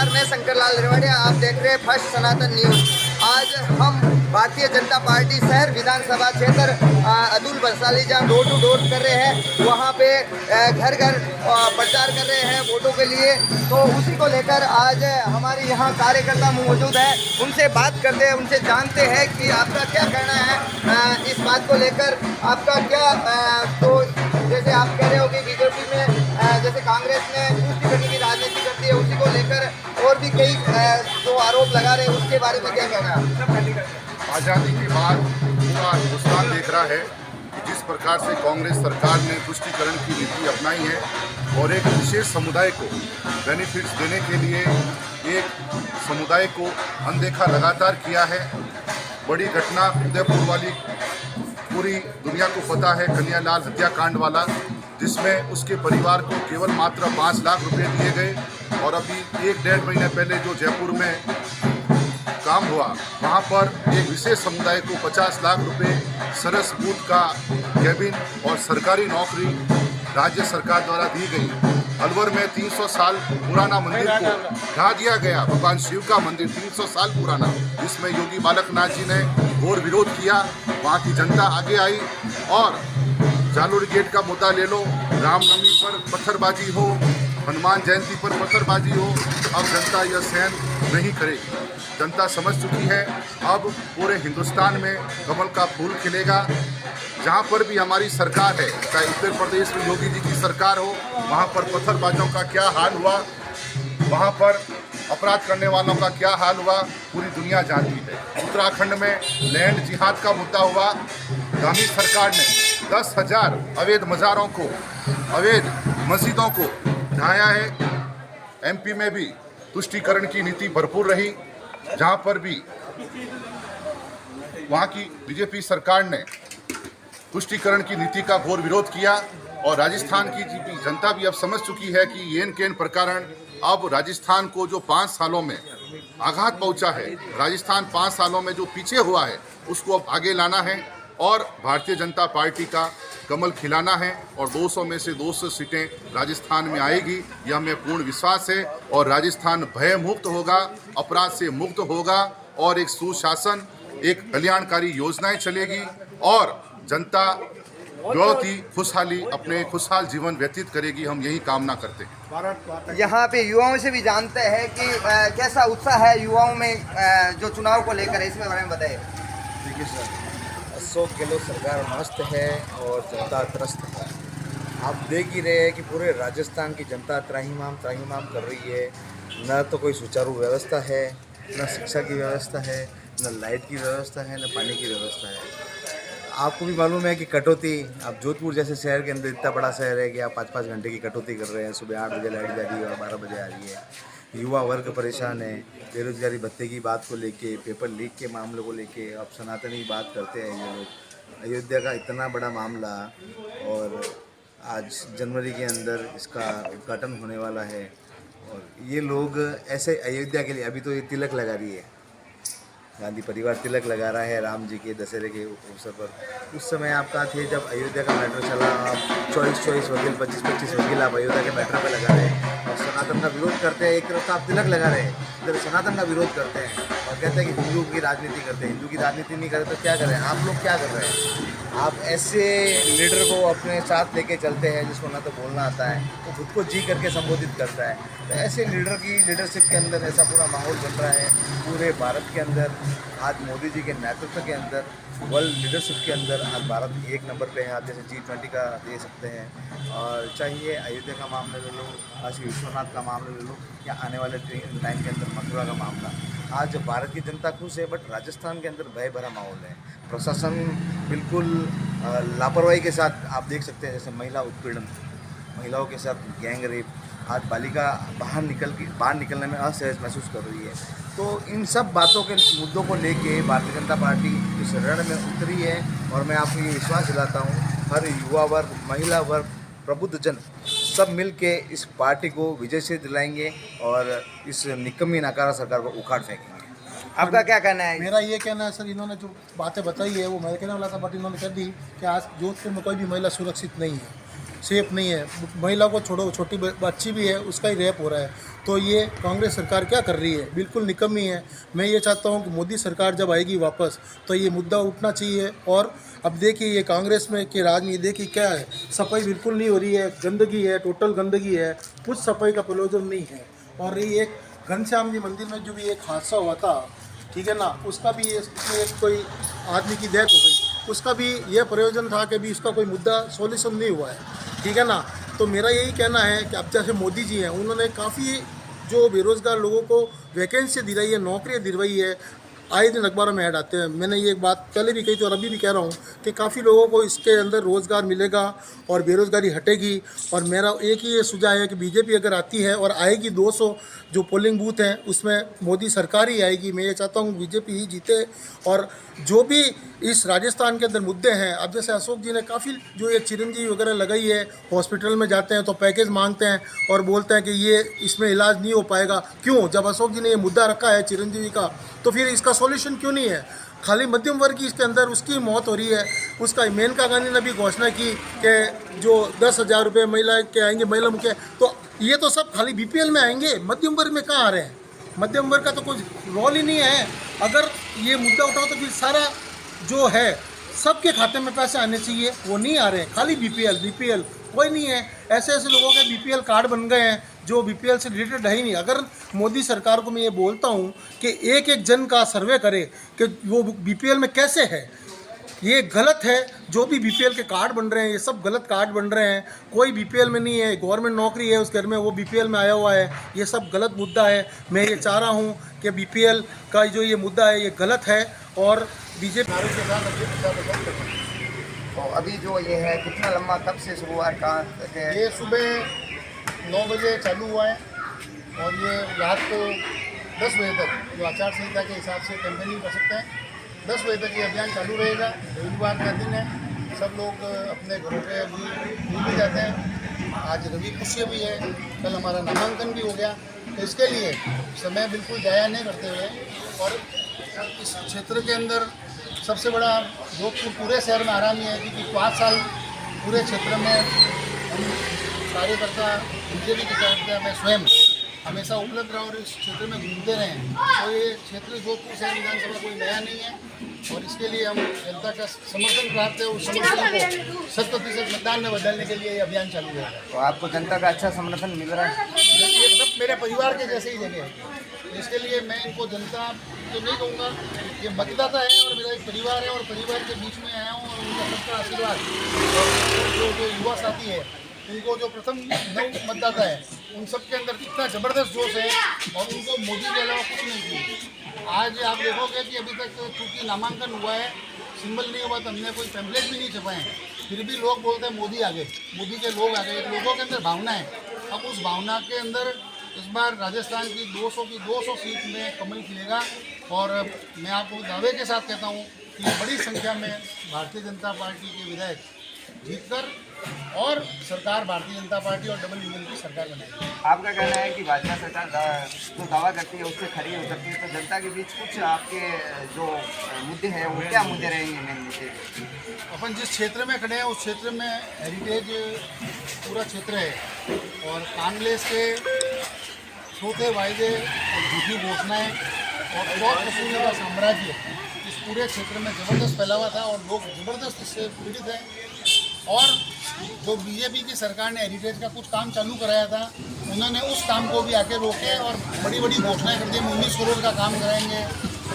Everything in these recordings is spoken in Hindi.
नमस्कार, मैं शंकर लाल रेवाड़िया। आप देख रहे हैं फर्स्ट सनातन न्यूज़। आज हम भारतीय जनता पार्टी शहर विधानसभा क्षेत्र अतुल बंसाली जहाँ डोर टू डोर कर रहे हैं, वहाँ पे घर घर प्रचार कर रहे हैं वोटों के लिए। तो उसी को लेकर आज हमारे यहाँ कार्यकर्ता मौजूद है, उनसे बात करते हैं, उनसे जानते हैं कि आपका क्या कहना है इस बात को लेकर। आपका क्या तो जैसे आप कह रहे हो कि बीजेपी में जैसे कांग्रेस ने पुष्टि करने की राजनीति करती है, उसी को लेकर और भी कई जो आरोप लगा रहे हैं, उसके बारे में क्या कहना है? आज़ादी के बाद पूरा हिंदुस्तान देख रहा है कि जिस प्रकार से कांग्रेस सरकार ने पुष्टिकरण की नीति अपनाई है और एक विशेष समुदाय को बेनिफिट्स देने के लिए एक समुदाय को अनदेखा लगातार किया है। बड़ी घटना उदयपुर वाली पूरी दुनिया को पता है, कन्हैयालाल हत्याकांड वाला, जिसमें उसके परिवार को केवल मात्र 5 लाख रुपए दिए गए। और अभी 1-1.5 महीने पहले जो जयपुर में काम हुआ, वहाँ पर एक विशेष समुदाय को 50 लाख रुपए सरस बूथ का कैबिन और सरकारी नौकरी राज्य सरकार द्वारा दी गई। अलवर में 300 साल पुराना मंदिर को ढा दिया गया, भगवान शिव का मंदिर 300 साल पुराना, जिसमें योगी बालकनाथ जी ने घोर विरोध किया। वहाँ की जनता आगे आई और जालोर गेट का मुद्दा ले लो, रामनवमी पर पत्थरबाजी हो, हनुमान जयंती पर पत्थरबाजी हो, अब जनता यह सहन नहीं करेगी। जनता समझ चुकी है, अब पूरे हिंदुस्तान में कमल का फूल खिलेगा। जहाँ पर भी हमारी सरकार है, चाहे उत्तर प्रदेश में योगी जी की सरकार हो, वहाँ पर पत्थरबाजों का क्या हाल हुआ, वहाँ पर अपराध करने वालों का क्या हाल हुआ, पूरी दुनिया जानती है। उत्तराखंड में लैंड जिहाद का मुद्दा हुआ, गांधी सरकार ने 10,000 अवैध मज़ारों को, अवैध मस्जिदों को ढाया है। एमपी में भी तुष्टीकरण की नीति भरपूर रही, जहाँ पर भी वहाँ की बीजेपी सरकार ने तुष्टीकरण की नीति का घोर विरोध किया। और राजस्थान की जनता भी अब समझ चुकी है कि येन केन प्रकरण अब राजस्थान को जो 5 सालों में आघात पहुंचा है, राजस्थान 5 सालों में जो पीछे हुआ है, उसको अब आगे लाना है और भारतीय जनता पार्टी का कमल खिलाना है। और 200 में से 200 सीटें राजस्थान में आएगी, यह हमें पूर्ण विश्वास है। और राजस्थान भय मुक्त होगा, अपराध से मुक्त होगा और एक सुशासन, एक कल्याणकारी योजनाएं चलेगी और जनता बहुत ही खुशहाली अपने खुशहाल जीवन व्यतीत करेगी। हम यही कामना करते हैं। यहाँ पे युवाओं से भी जानते हैं कि कैसा उत्साह है युवाओं में जो चुनाव को लेकर है, इसके बारे में बताइए। देखिए सर, अशोक गहलोत सरकार मस्त है और जनता त्रस्त है। आप देख ही रहे हैं कि पूरे राजस्थान की जनता त्राहिमाम कर रही है। न तो कोई सुचारू व्यवस्था है, न शिक्षा की व्यवस्था है, न लाइट की व्यवस्था है, न पानी की व्यवस्था है। आपको भी मालूम है कि कटौती, आप जोधपुर जैसे शहर के अंदर इतना बड़ा शहर है कि आप 5-5 घंटे की कटौती कर रहे हैं। सुबह 8 बजे लाइट जा रही है और 12 बजे आ रही है। युवा वर्ग परेशान है, बेरोजगारी भत्ते की बात को लेके, पेपर लीक के मामले को लेके अब सनातनी बात करते हैं ये लोग। अयोध्या का इतना बड़ा मामला और आज जनवरी के अंदर इसका उद्घाटन होने वाला है और ये लोग ऐसे अयोध्या के लिए अभी तो ये तिलक लगा रही है, गांधी परिवार तिलक लगा रहा है राम जी के दशहरे के अवसर पर। उस समय आप कहाँ थे जब अयोध्या का मैटर चला? आप 24 वकील, 25 वकील आप अयोध्या के मैटर पे लगा रहे हैं और सनातन का विरोध करते हैं। एक तरफ तो आप तिलक लगा रहे हैं, इधर सनातन का विरोध करते हैं और कहते हैं कि हिंदू की राजनीति करते हैं। हिंदू की राजनीति नहीं करते तो क्या कर रहे हैं आप लोग? क्या कर रहे हैं आप? ऐसे लीडर को अपने साथ लेके चलते हैं जिसको ना तो बोलना आता है, वो खुद को जी करके संबोधित करता है। तो ऐसे लीडर की लीडरशिप के अंदर ऐसा पूरा माहौल बन रहा है पूरे भारत के अंदर। आज मोदी जी के नेतृत्व के अंदर, वर्ल्ड लीडरशिप के अंदर आज भारत 1 नंबर पे है। आप जैसे G20 का दे सकते हैं और चाहिए अयोध्या का मामला ले लो, काशी विश्वनाथ का मामला ले लो, या आने वाले टाइम के अंदर मथुरा का मामला। आज भारत की जनता खुश है, बट राजस्थान के अंदर भय भरा माहौल है। प्रशासन बिल्कुल लापरवाही के साथ आप देख सकते हैं, जैसे महिला उत्पीड़न, महिलाओं के साथ गैंग रेप, आज बालिका बाहर निकलने में असहज महसूस कर रही है। तो इन सब बातों के मुद्दों को लेके भारतीय जनता पार्टी इस रण में उतरी है और मैं आपको ये विश्वास दिलाता हूँ, हर युवा वर्ग, महिला वर्ग, प्रबुद्ध जन सब मिल के इस पार्टी को विजय से दिलाएंगे और इस निकम्मी नाकारा सरकार को उखाड़ फेंकेंगे। आपका क्या कहना है? मेरा ये कहना है सर, इन्होंने जो बातें बताई है वो मैं कहने वाला था, बट इन्होंने कह दी कि आज जोधपुर में कोई भी महिला सुरक्षित नहीं है। सेफ नहीं है। महिला को छोड़ो, छोटी बच्ची भी है, उसका ही रेप हो रहा है। तो ये कांग्रेस सरकार क्या कर रही है? बिल्कुल निकम्मी है। मैं ये चाहता हूँ कि मोदी सरकार जब आएगी वापस तो ये मुद्दा उठना चाहिए। और अब देखिए ये कांग्रेस में के राज में देखिए क्या है, सफाई बिल्कुल नहीं हो रही है, गंदगी है, टोटल गंदगी है, कुछ सफाई का प्रयोजन नहीं है। और ये एक घनश्याम जी मंदिर में जो भी एक हादसा हुआ था, ठीक है ना, उसका भी एक कोई आदमी की डेथ हो गई, उसका भी यह प्रयोजन था कि अभी उसका कोई मुद्दा सॉल्यूशन नहीं हुआ है, ठीक है ना। तो मेरा यही कहना है कि अब जैसे मोदी जी हैं, उन्होंने काफ़ी जो बेरोज़गार लोगों को वैकेंसी दिलाई है, नौकरियाँ दिलवाई है, आए दिन अखबारों में ऐड आते हैं। मैंने ये बात पहले भी कही थी और अभी भी कह रहा हूँ कि काफ़ी लोगों को इसके अंदर रोज़गार मिलेगा और बेरोज़गारी हटेगी। और मेरा एक ही ये सुझाव है कि बीजेपी अगर आती है और आएगी 200 जो पोलिंग बूथ हैं उसमें मोदी सरकार ही आएगी। मैं ये चाहता हूँ बीजेपी ही जीते। और जो भी इस राजस्थान के अंदर मुद्दे हैं, अब जैसे अशोक जी ने काफ़ी जो ये चिरंजीवी वगैरह लगाई है, हॉस्पिटल में जाते हैं तो पैकेज मांगते हैं और बोलते हैं कि ये इसमें इलाज नहीं हो पाएगा। क्यों? जब अशोक जी ने ये मुद्दा रखा है चिरंजीवी का, तो फिर इसका सॉल्यूशन क्यों नहीं है? खाली मध्यम वर्ग की इसके अंदर उसकी मौत हो रही है। उसका मेनका गांधी ने भी घोषणा की कि जो 10,000 रुपये महिला के आएंगे, महिला मुख्य, तो ये तो सब खाली बीपीएल में आएंगे, मध्यम वर्ग में कहाँ आ रहे हैं? मध्यम वर्ग का तो कोई रोल ही नहीं है। अगर ये मुद्दा उठाओ तो फिर सारा जो है सबके खाते में पैसे आने चाहिए, वो नहीं आ रहे हैं। खाली बीपीएल कोई नहीं है। ऐसे ऐसे लोगों के बीपीएल कार्ड बन गए हैं जो बीपीएल से रिलेटेड है ही नहीं। अगर मोदी सरकार को मैं ये बोलता हूँ कि एक एक जन का सर्वे करे कि वो बीपीएल में कैसे है, ये गलत है। जो भी बीपीएल के कार्ड बन रहे हैं ये सब गलत कार्ड बन रहे हैं। कोई बीपीएल में नहीं है, गवर्नमेंट नौकरी है उस घर में, वो बीपीएल में आया हुआ है। ये सब गलत मुद्दा है। मैं ये चाह रहा हूँ कि बीपीएल का जो ये मुद्दा है ये गलत है और बीजेपी तो अभी जो ये है कितना लंबा कब से शुरुआत कहाँ तक है? ये सुबह 9 बजे चालू हुआ है और ये रात को 10 बजे तक जो आचार संहिता के हिसाब से कैंपेनिंग कर सकते हैं। 10 बजे तक ये अभियान चालू रहेगा। रविवार का दिन है, सब लोग अपने घरों पे मिल भी जाते हैं। आज रवि पुष्य भी है, कल हमारा नामांकन भी हो गया। तो इसके लिए समय बिल्कुल जाया नहीं करते हुए और इस क्षेत्र के अंदर सबसे बड़ा जोधपुर पूरे शहर में आराम है क्योंकि 5 साल पूरे क्षेत्र में हम कार्यकर्ता बीजेपी के कार्यकर्ता मैं स्वयं हमेशा उपलब्ध रहा और इस क्षेत्र में घूमते रहे। तो ये क्षेत्र जोधपुर शहर विधानसभा कोई नया नहीं है और इसके लिए हम जनता का समर्थन प्राप्त है। उस समर्थन को 100% मतदान में बदलने के लिए ये अभियान चालू है। तो आपको जनता का अच्छा समर्थन मिल रहा है? ये सब मेरे परिवार के जैसे ही जगह है। इसके लिए मैं इनको जनता तो नहीं कहूँगा, ये मतदाता है और मेरा एक परिवार है और परिवार के बीच में आया हूँ और उनका सबका आशीर्वाद और जो युवा साथी है उनको जो प्रथम नव मतदाता है उन सबके अंदर कितना ज़बरदस्त जोश है और उनको मोदी के अलावा कुछ नहीं चाहिए। आज आप देखोगे कि अभी तक चूँकि नामांकन हुआ है, सिंबल नहीं हुआ तो हमने कोई पैम्पलेट भी नहीं छपाए हैं, फिर भी लोग बोलते हैं मोदी आ गए, मोदी के लोग आ गए। लोगों के अंदर भावना है। अब उस भावना के अंदर इस बार राजस्थान की 200 सीट में कमल खिलेगा और मैं आपको दावे के साथ कहता हूँ कि बड़ी संख्या में भारतीय जनता पार्टी के विधायक जीतकर और सरकार भारतीय जनता पार्टी और डबल इंजन की सरकार बनाएगी। आपका कहना है कि भाजपा सरकार जो दावा करती है उससे खड़ी हो सकती है, तो जनता के बीच कुछ आपके जो मुद्दे हैं वो क्या मुद्दे रहेंगे मेन मुद्दे? अपन जिस क्षेत्र में खड़े हैं उस क्षेत्र में हेरिटेज पूरा क्षेत्र है और कांग्रेस के छोटे वायदे और झूठी घोषणाएँ और बहुत वसूली का साम्राज्य इस पूरे क्षेत्र में ज़बरदस्त फैला हुआ था और लोग ज़बरदस्त इससे पीड़ित हैं। और जो बीजेपी की सरकार ने हेरिटेज का कुछ काम चालू कराया था उन्होंने उस काम को भी आके रोके और बड़ी बड़ी घोषणाएं कर दी। 19 करोड़ का काम कराएंगे,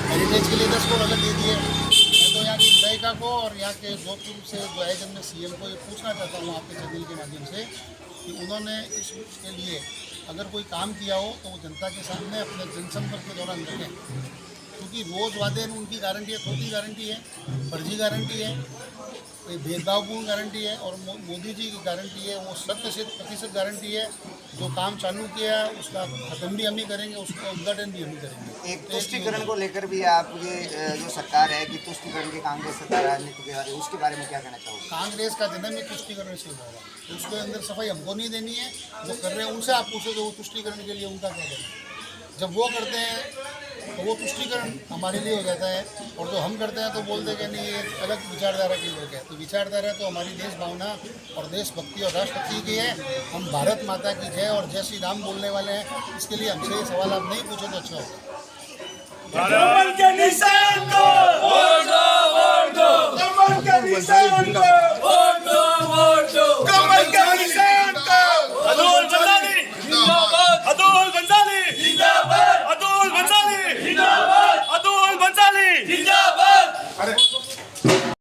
हेरिटेज के लिए 10 करोड़ अगर दे दिए। मैं तो यहाँ की विधायिका को और यहाँ के जोधपुर से जो आयोजन में सीएम को ये पूछना चाहता हूँ आपके चैनल के माध्यम से कि उन्होंने इसके लिए अगर कोई काम किया हो तो वो जनता के सामने अपने जनसंपर्क के दौरान रखें, क्योंकि रोज़ वादे उनकी गारंटी है, खोटी गारंटी है, फर्जी गारंटी है, कोई भेदभावपूर्ण गारंटी है और मोदी जी की गारंटी है वो 100% गारंटी है। जो काम चालू किया है उसका खत्म भी हम ही करेंगे, उसका उद्घाटन भी हम ही करेंगे। एक तुष्टिकरण को लेकर भी आप ये जो सरकार है कि तुष्टिकरण की कांग्रेस सरकार राजनीति के बारे में उसके बारे में क्या कहना चाहोगे? कांग्रेस का जन्म ही तुष्टिकरण से हुआ है, उसके अंदर सफाई हमको नहीं देनी है। जो कर रहे हैं उनसे आप पूछो जो वो तुष्टिकरण के लिए उनका क्या करना है। जब वो करते हैं तो वो तुष्टिकरण हमारे लिए हो जाता है। और जो हम करते हैं तो बोलते हैं कि नहीं ये अलग विचारधारा के लोग हैं। तो विचारधारा तो हमारी देश भावना और देशभक्ति और राष्ट्रभक्ति की है। हम भारत माता की जय और जय श्री राम बोलने वाले हैं। इसके लिए हमसे ये सवाल आप नहीं पूछे तो अच्छा होगा।